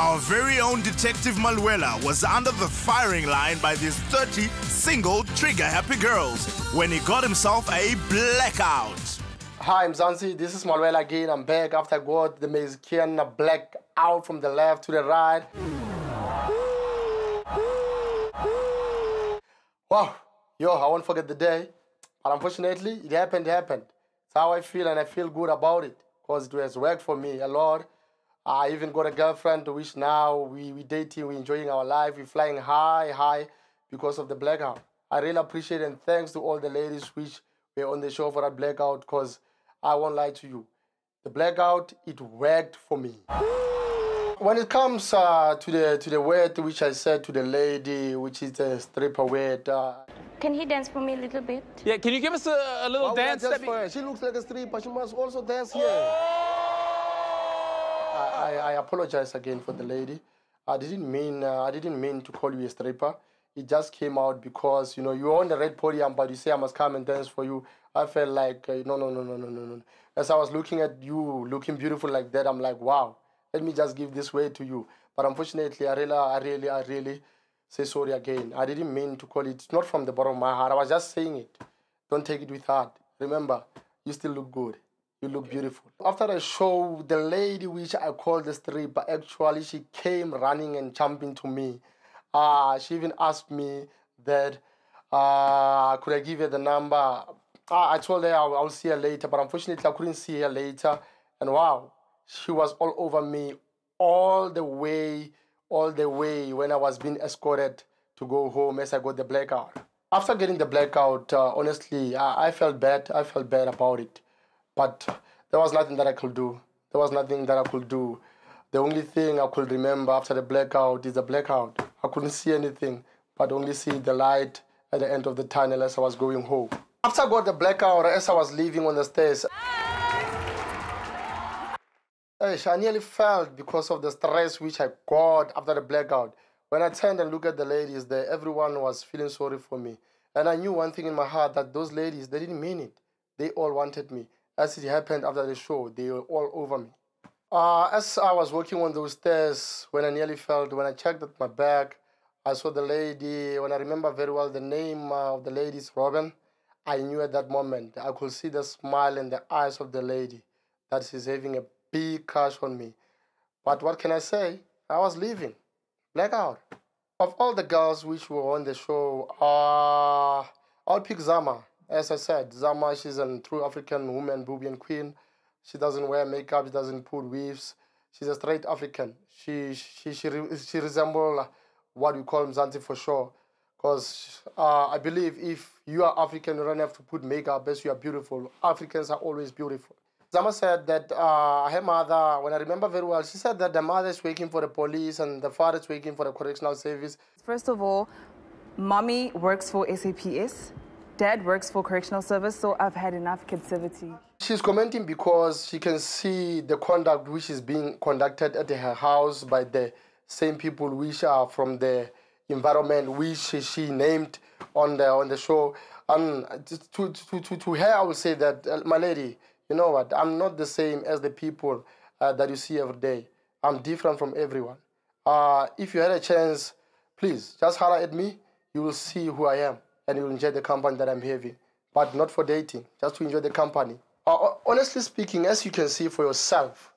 Our very own Detective Malwela was under the firing line by these 30 single trigger-happy girls when he got himself a blackout. Hi, I'm Zanzi. This is Malwela again. I'm back after I got the Mexican blackout from the left to the right. Wow, I won't forget the day. But unfortunately, it happened. It's how I feel, and I feel good about it because it has worked for me a lot. I even got a girlfriend to which now we dating, we're enjoying our life, we're flying high because of the blackout. I really appreciate and thanks to all the ladies which were on the show for that blackout, because I won't lie to you. The blackout, it worked for me. When it comes to the word which I said to the lady, which is a stripper word. Can he dance for me a little bit? Yeah, can you give us a little dance? She looks like a stripper, she must also dance here. I apologize again for the lady. I didn't mean to call you a stripper. It just came out because, you know, you're on the red podium, but you say I must come and dance for you. I felt like, no. As I was looking at you, looking beautiful like that, I'm like, wow, let me just give this way to you. But unfortunately, I really say sorry again. I didn't mean to call it. It's not from the bottom of my heart. I was just saying it. Don't take it with heart. Remember, you still look good. You look beautiful. After the show, the lady which I called the stripper, actually, she came running and jumping to me. She even asked me that, could I give her the number? I told her I'll see her later, but unfortunately, I couldn't see her later. And wow, she was all over me all the way when I was being escorted to go home as I got the blackout. After getting the blackout, honestly, I felt bad. I felt bad about it. But there was nothing that I could do. The only thing I could remember after the blackout is the blackout. I couldn't see anything, but only see the light at the end of the tunnel as I was going home. After I got the blackout, as I was leaving on the stairs, I nearly felt because of the stress which I got after the blackout. When I turned and looked at the ladies there, everyone was feeling sorry for me. And I knew one thing in my heart, that those ladies, they didn't mean it. They all wanted me. As it happened after the show, they were all over me. As I was walking on those stairs, when I checked at my bag, I saw the lady. When I remember very well the name of the lady is Robin, I knew at that moment, I could see the smile in the eyes of the lady, that she's having a big crush on me. But what can I say? I was leaving. Blackout. Of all the girls which were on the show, I'll pick Zama. As I said, Zama, she's a true African woman, Boobian queen. She doesn't wear makeup, she doesn't put weaves. She's a straight African. She resembles what we call Mzansi for sure. Because I believe if you are African, you don't have to put makeup as you are beautiful. Africans are always beautiful. Zama said that her mother, when I remember very well, she said that the mother is working for the police and the father is working for the correctional service. First of all, mommy works for SABC. Dad works for correctional service, so I've had enough captivity. She's commenting because she can see the conduct which is being conducted at her house by the same people which are from the environment which she named on the show. And to her, I will say that, my lady, you know what? I'm not the same as the people that you see every day. I'm different from everyone. If you had a chance, please just holler at me. You will see who I am. And you will enjoy the company that I'm having. But not for dating, just to enjoy the company. Honestly speaking, as you can see for yourself,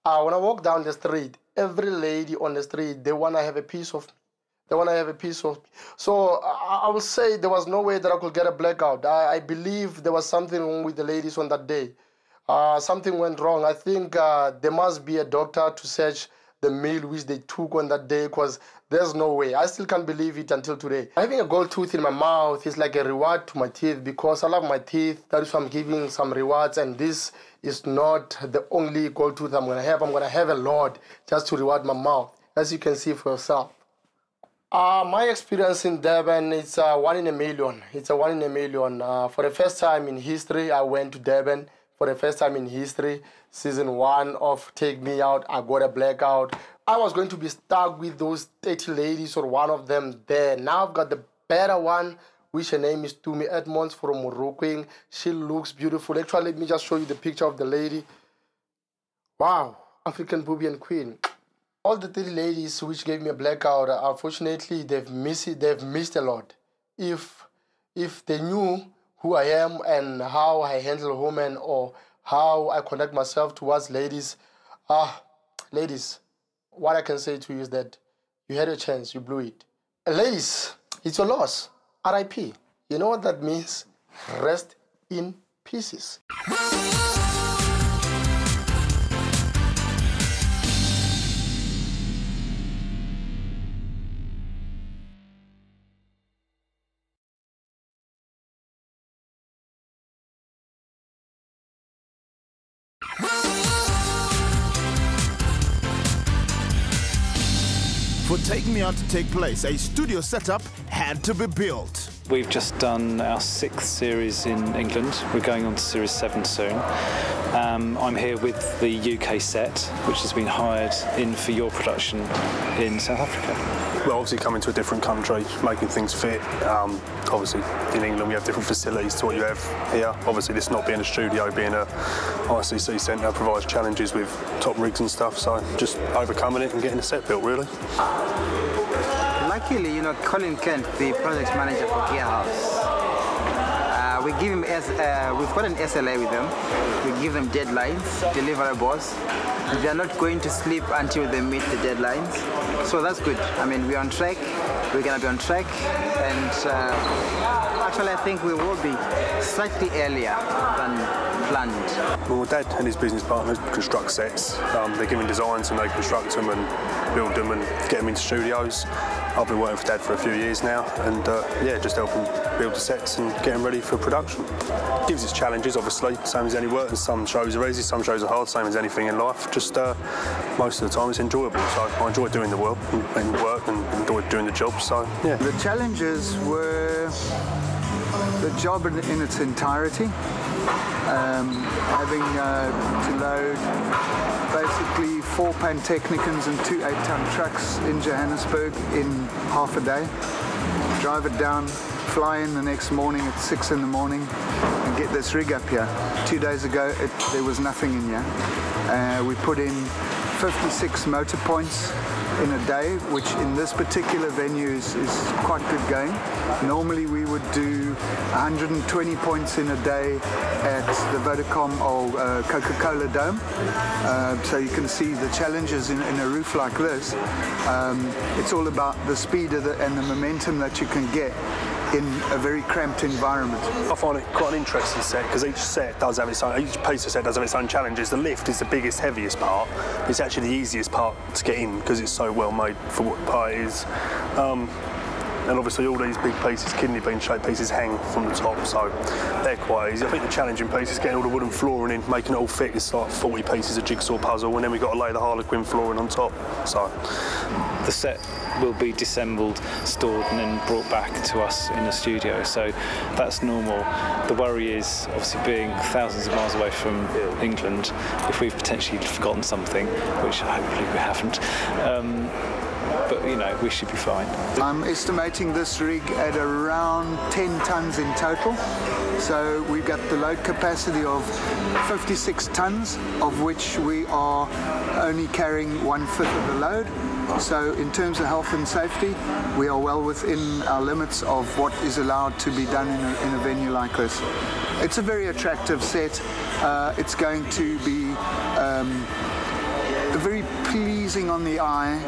when I walk down the street, every lady on the street, they want to have a piece of me. So I will say there was no way that I could get a blackout. I believe there was something wrong with the ladies on that day. Something went wrong. I think there must be a doctor to search the meal which they took on that day, because there's no way. I still can't believe it until today. Having a gold tooth in my mouth is like a reward to my teeth, because I love my teeth. That is why I'm giving some rewards, and this is not the only gold tooth I'm going to have. I'm going to have a lot just to reward my mouth, as you can see for yourself. My experience in Durban, it's 1 in a million. It's a 1 in a million. For the first time in history, I went to Durban. For the first time in history, season 1 of Take Me Out, I got a blackout. I was going to be stuck with those 30 ladies or one of them there. Now I've got the better one, which her name is Tumi Edmonds from Morocco. She looks beautiful. Actually, let me just show you the picture of the lady. Wow, African Boobian queen. All the 30 ladies which gave me a blackout, unfortunately, they've missed a lot. If they knew who I am and how I handle women or how I conduct myself towards ladies, ladies, what I can say to you is that you had a chance, you blew it. Ladies, it's your loss. R.I.P. You know what that means? Rest in pieces. For Taking Me Out to take place, a studio setup had to be built. We've just done our 6th series in England. We're going on to series 7 soon. I'm here with the UK set, which has been hired in for your production in South Africa. Well, obviously coming to a different country, making things fit. Obviously in England we have different facilities to what you have here. Obviously this not being a studio, being a ICC centre provides challenges with top rigs and stuff, so just overcoming it and getting the set built really. Luckily, you know, Colin Kent, the project manager for Gearhouse, we give him we've got an SLA with them. We give them deadlines, deliverables. They are not going to sleep until they meet the deadlines. So that's good. I mean, we're on track. We're going to be on track. And actually, I think we will be slightly earlier than planned. Well, my dad and his business partners construct sets. They're given designs and they construct them and build them and get them into studios. I've been working for Dad for a few years now and yeah, just helping build the sets and get them ready for production. Gives us challenges, obviously, same as any work, and some shows are easy, some shows are hard, same as anything in life. Just most of the time it's enjoyable, so I enjoy doing the work and enjoy doing the job, so yeah. The challenges were the job in its entirety, having to load basically 4 Pantechnicons and 2 8-ton trucks in Johannesburg in half a day. Drive it down, fly in the next morning at 6 in the morning and get this rig up here. 2 days ago there was nothing in here. We put in 56 motor points in a day, which in this particular venue is quite good going. Normally we would do 120 points in a day at the Vodacom or Coca-Cola Dome. So you can see the challenges in a roof like this. It's all about the speed of and the momentum that you can get in a very cramped environment. I find it quite an interesting set because each set does have its own, each piece of set does have its own challenges. The lift is the biggest, heaviest part. It's actually the easiest part to get in because it's so well made for what part it is. And obviously all these big pieces, kidney bean shaped pieces, hang from the top, so they're quite easy. I think the challenging piece is getting all the wooden flooring in, making it all fit. It's like 40 pieces of jigsaw puzzle, and then we've got to lay the Harlequin flooring on top. So the set will be disassembled, stored and then brought back to us in the studio, so that's normal. The worry is obviously being thousands of miles away from England, if we've potentially forgotten something, which hopefully we haven't. But you know, we should be fine. I'm estimating this rig at around 10 tons in total. So we've got the load capacity of 56 tons, of which we are only carrying 1/5 of the load. So in terms of health and safety, we are well within our limits of what is allowed to be done in a venue like this. It's a very attractive set. It's going to be very pleasing on the eye.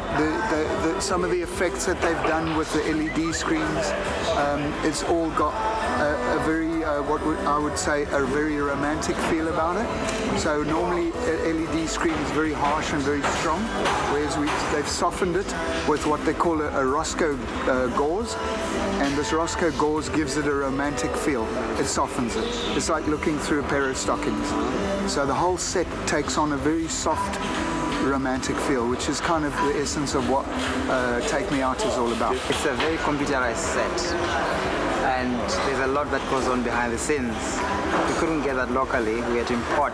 Some of the effects that they've done with the LED screens, it's all got a very, what I would say, a very romantic feel about it. So normally LED screen is very harsh and very strong, whereas they've softened it with what they call a Roscoe gauze, and this Roscoe gauze gives it a romantic feel. It softens it. It's like looking through a pair of stockings. So the whole set takes on a very soft, romantic feel, which is kind of the essence of what Take Me Out is all about. It's a very computerized set, and there's a lot that goes on behind the scenes. We couldn't get that locally, we had to import.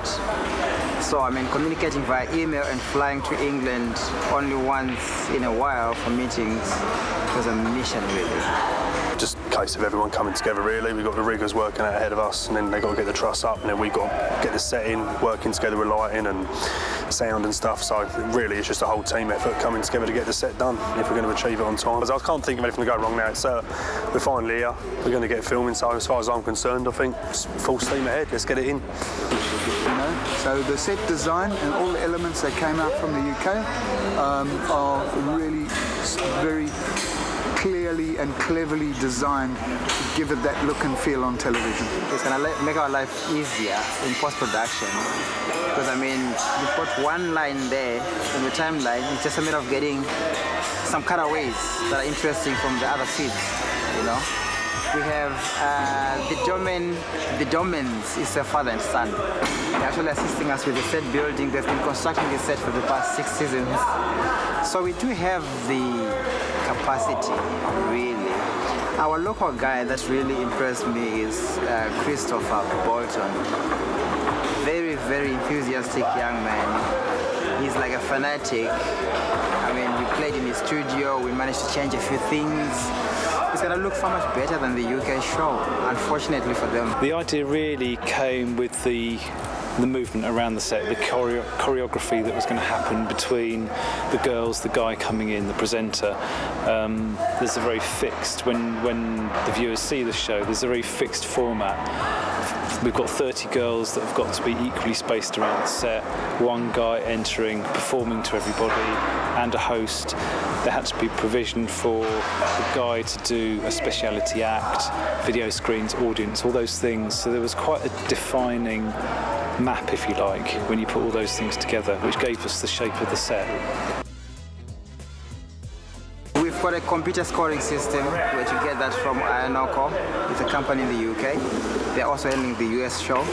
So I mean, communicating via email and flying to England only once in a while for meetings was a mission, really. Just a case of everyone coming together, really. We've got the riggers working out ahead of us, and then they've got to get the truss up, and then we've got to get the set in, working together with lighting and sound and stuff. So really, it's just a whole team effort coming together to get the set done if we're going to achieve it on time. I can't think of anything to go wrong now. It's, we're finally here. We're going to get filming, so as far as I'm concerned, I think it's full steam ahead. Let's get it in. You know, so the set design and all the elements that came out from the UK are really very clearly and cleverly designed to give it that look and feel on television. It's going to make our life easier in post-production because, I mean, you've got one line there in the timeline. It's just a matter of getting some cutaways that are interesting from the other scenes, you know. We have the Domans is a father and son. They're actually assisting us with the set building. They've been constructing the set for the past 6 seasons. So we do have the capacity, really. Our local guy that really impressed me is Christopher Bolton. Very, very enthusiastic young man. He's like a fanatic. I mean, we played in his studio. We managed to change a few things. It's going to look far much better than the UK show, unfortunately for them. The idea really came with the movement around the set, the choreography that was going to happen between the girls, the guy coming in, the presenter. There's a very fixed, when the viewers see the show, there's a very fixed format. We've got 30 girls that have got to be equally spaced around the set, one guy entering, performing to everybody, and a host. There had to be provision for the guy to do a speciality act, video screens, audience, all those things. So there was quite a defining map, if you like, when you put all those things together, which gave us the shape of the set. We've got a computer scoring system where you get that from Ionoko. It's a company in the UK. They're also handling the US show.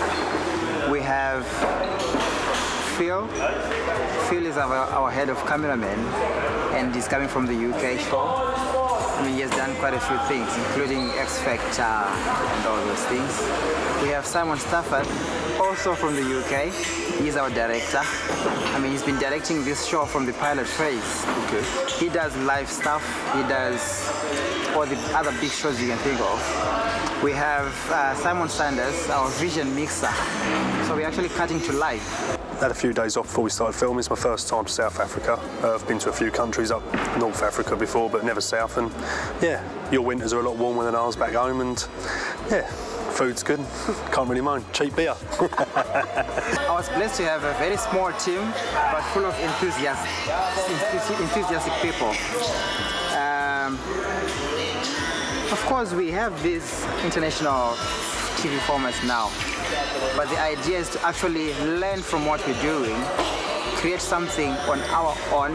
We have Phil. Phil is our head of cameramen, and he's coming from the UK show. I mean, he has done quite a few things, including X Factor and all those things. We have Simon Stafford, also from the UK. He's our director. I mean, he's been directing this show from the pilot phase. Okay. He does live stuff. He does all the other big shows you can think of. We have Simon Sanders, our vision mixer. So we're actually cutting to live. Had a few days off before we started filming. It's my first time to South Africa. I've been to a few countries up North Africa before, but never South. And yeah, your winters are a lot warmer than ours back home. And yeah, food's good. Can't really moan. Cheap beer. I was blessed to have a very small team, but full of enthusiastic people. Of course, we have these international TV formats now, but the idea is to actually learn from what we're doing, create something on our own,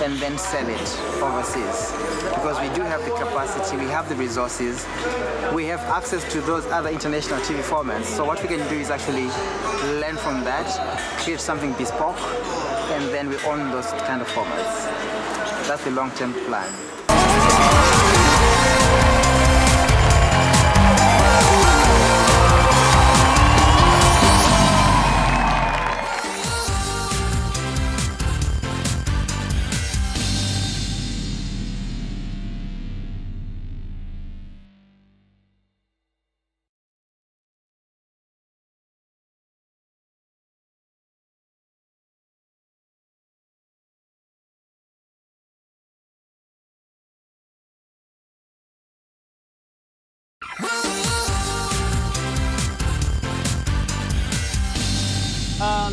and then sell it overseas. Because we do have the capacity, we have the resources, we have access to those other international TV formats. So what we can do is actually learn from that, create something bespoke, and then we own those kind of formats. That's the long-term plan.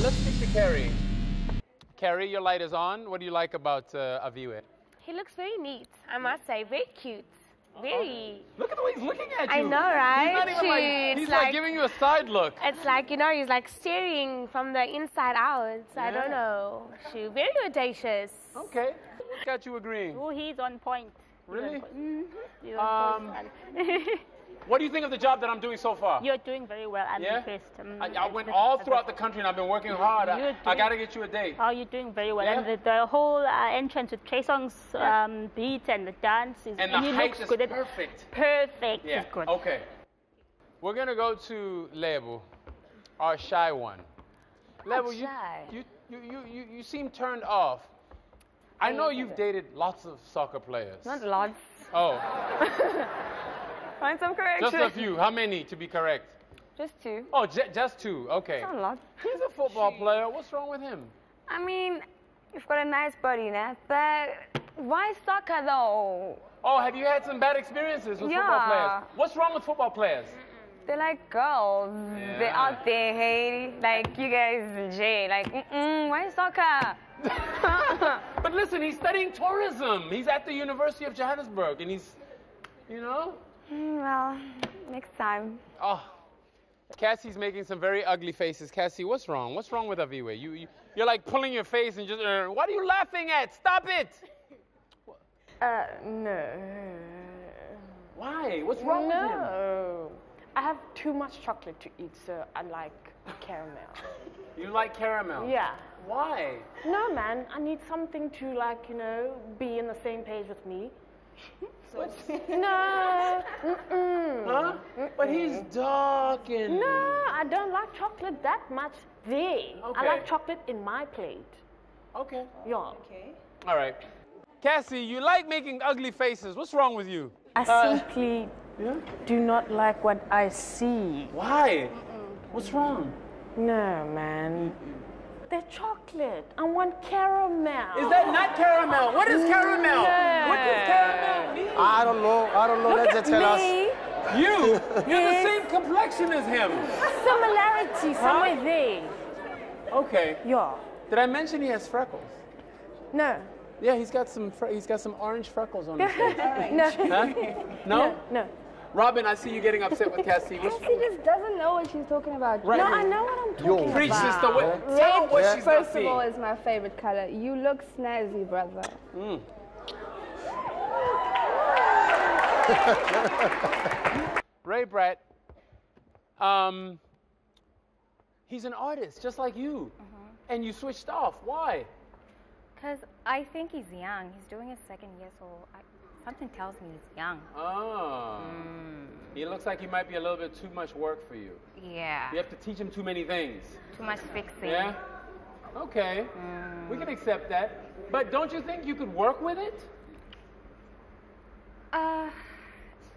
Let's speak to Carrie. Carrie, your light is on. What do you like about Aviwe? He looks very neat, I must say. Very cute. Very. Look at the way he's looking at you. I know, right? He's not even like, he's like giving you a side look. It's like, you know, he's like staring from the inside out. So yeah. I don't know. Shoot. Very audacious. Okay. What got you agreeing? Oh, he's on point. Really? He's on point. What do you think of the job that I'm doing so far? You're doing very well. I'm impressed. I went all throughout the country and I've been working hard. I got to get you a date. Oh, you're doing very well. Yeah? And the whole entrance with Trey Song's beat and the dance is and the height is perfect. Perfect. Yeah. It's good. Okay. We're going to go to Lebu, our shy one. Lebu, you seem turned off. I know you've dated lots of soccer players. Not lots. Oh. Find some correction. Just a few. How many to be correct? Just 2. Oh, just 2. Okay. Not a lot. He's a football player. What's wrong with him? I mean, you've got a nice body, nah? But why soccer though? Oh, have you had some bad experiences with football players? What's wrong with football players? They're like girls. Yeah. They're out there, hey, like you guys in jail. Like, why soccer? But listen, he's studying tourism. He's at the University of Johannesburg, and he's, you know. Well, next time. Oh, Cassie's making some very ugly faces. Cassie, what's wrong? What's wrong with Aviwe? You're like pulling your face and just, what are you laughing at? Stop it! No. Why? What's wrong with him? No. I have too much chocolate to eat, so I like caramel. You like caramel? Yeah. Why? No, man. I need something to, like, you know, be on the same page with me. So, no. Huh? But he's dark and... No, I don't like chocolate that much there. Okay. I like chocolate in my plate. Okay. Yeah. Okay. All right. Cassie, you like making ugly faces. What's wrong with you? I simply do not like what I see. Why? What's wrong? No, man. They're chocolate. I want caramel. Is that not caramel? What is caramel? What does caramel mean? I don't know. Look Let's at just tell me. us. You have the same complexion as him. Similarity somewhere there. Okay. Yeah. Did I mention he has freckles? No. Yeah, he's got some orange freckles on his face. No. Huh? No? No. Robin, I see you getting upset with Cassie. Cassie just doesn't know what she's talking about. Right. No, I know what I'm talking about. Preach, sister. Tell her what she's not First of all, is my favorite color. You look snazzy, brother. Ray Brett, he's an artist, just like you. And you switched off. Why? Because I think he's young. He's doing his 2nd year, so something tells me he's young. Oh. He looks like he might be a little bit too much work for you. Yeah. You have to teach him too many things. Too much fixing. Yeah? Okay. We can accept that. But don't you think you could work with it?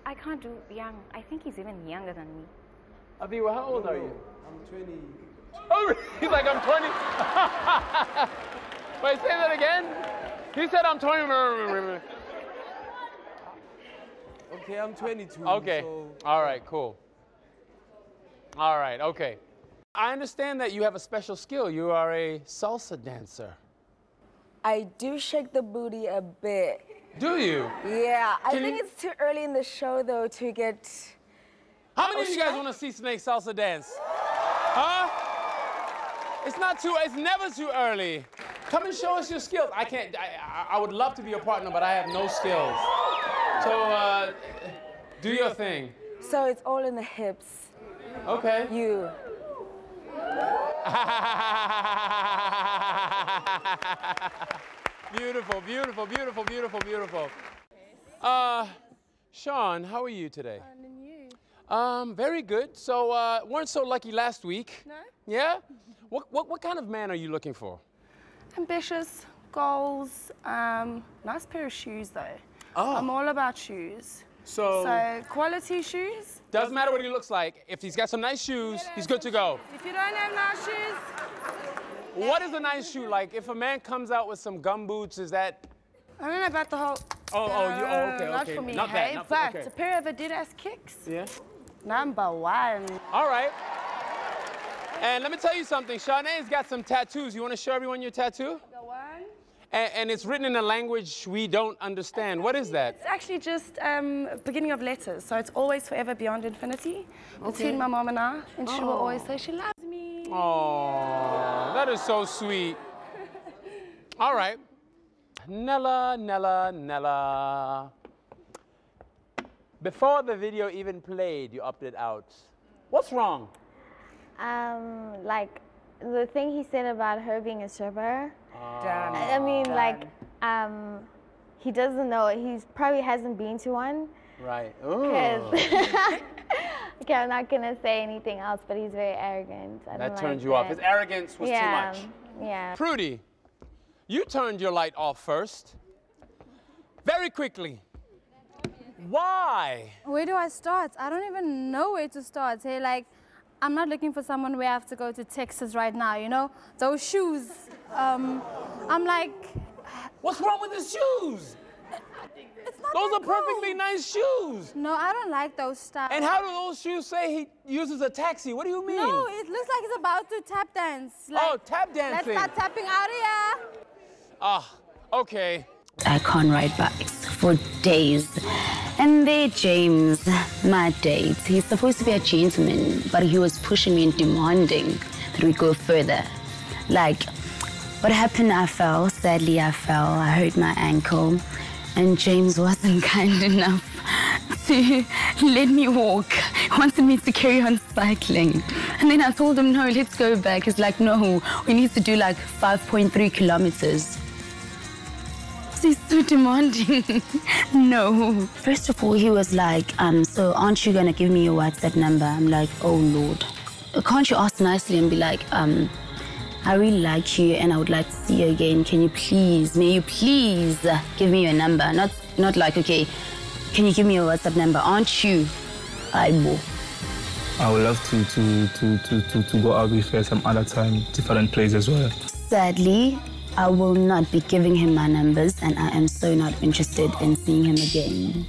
I can't do young. I think he's even younger than me. Aviwa, how old are you? I'm 20. Oh, he's like, I'm 20. Wait, say that again? He said I'm 20. Okay, I'm 22. Okay. So... All right, cool. All right, okay. I understand that you have a special skill. You are a salsa dancer. I do shake the booty a bit. Do you? Yeah. I think it's too early in the show, though, to get... How many of you guys want to see Snake salsa dance? Huh? It's never too early. Come and show us your skills. I would love to be your partner, but I have no skills. So, do your thing. So it's all in the hips. Okay. You. Beautiful, beautiful, beautiful, beautiful, beautiful. Sean, how are you today? And you? Very good. So, weren't so lucky last week. No. Yeah? What kind of man are you looking for? Ambitious, goals, nice pair of shoes, though. Oh. I'm all about shoes. So quality shoes. Doesn't matter what he looks like. If he's got some nice shoes, he's good to go. If you don't have nice shoes... What is a nice shoe like? If a man comes out with some gum boots, is that... I don't know about the whole... Okay. Not for me, Not hey? that, But okay. a pair of Adidas kicks. Yeah. Number one. All right. And let me tell you something. Shanae's got some tattoos. You want to show everyone your tattoo? The one? And it's written in a language we don't understand. What is that? It's actually just beginning of letters. So it's always forever beyond infinity. Between my mom and I. And she will always say she loves me. Oh, that is so sweet. All right. Nella. Before the video even played, you opted out. What's wrong? Like the thing he said about her being a stripper. Done. I mean, like, he doesn't know. He probably hasn't been to one. Right. Okay, I'm not gonna say anything else, but he's very arrogant. That turned you off. His arrogance was too much. Yeah. Why? Where do I start? I don't even know where to start. Hey, like, I'm not looking for someone where I have to go to Texas right now, you know? Those shoes, I'm like... What's wrong with the shoes? It's not Those are perfectly nice shoes. No, I don't like those styles. And how do those shoes say he uses a taxi? What do you mean? No, it looks like he's about to tap dance. Like, oh, tap dancing. Let's start tapping out of here. Ah, okay. I can't ride bikes for days. And there, James, my date. He's supposed to be a gentleman, but he was pushing me and demanding that we go further. Like, what happened, I fell. Sadly, I fell. I hurt my ankle. And James wasn't kind enough to let me walk. He wanted me to carry on cycling. And then I told him, no, let's go back. He's like, no, we need to do like 5.3 kilometers. He's so demanding. No. First of all, he was like, so aren't you going to give me your WhatsApp number? I'm like, oh, Lord. Can't you ask nicely and be like, I really like you and I would like to see you again. Can you please, may you please give me your number? Not like, okay, can you give me your WhatsApp number? Aren't you? I would love to go out with her some other time, different place as well. Sadly, I will not be giving him my numbers and I am so not interested in seeing him again.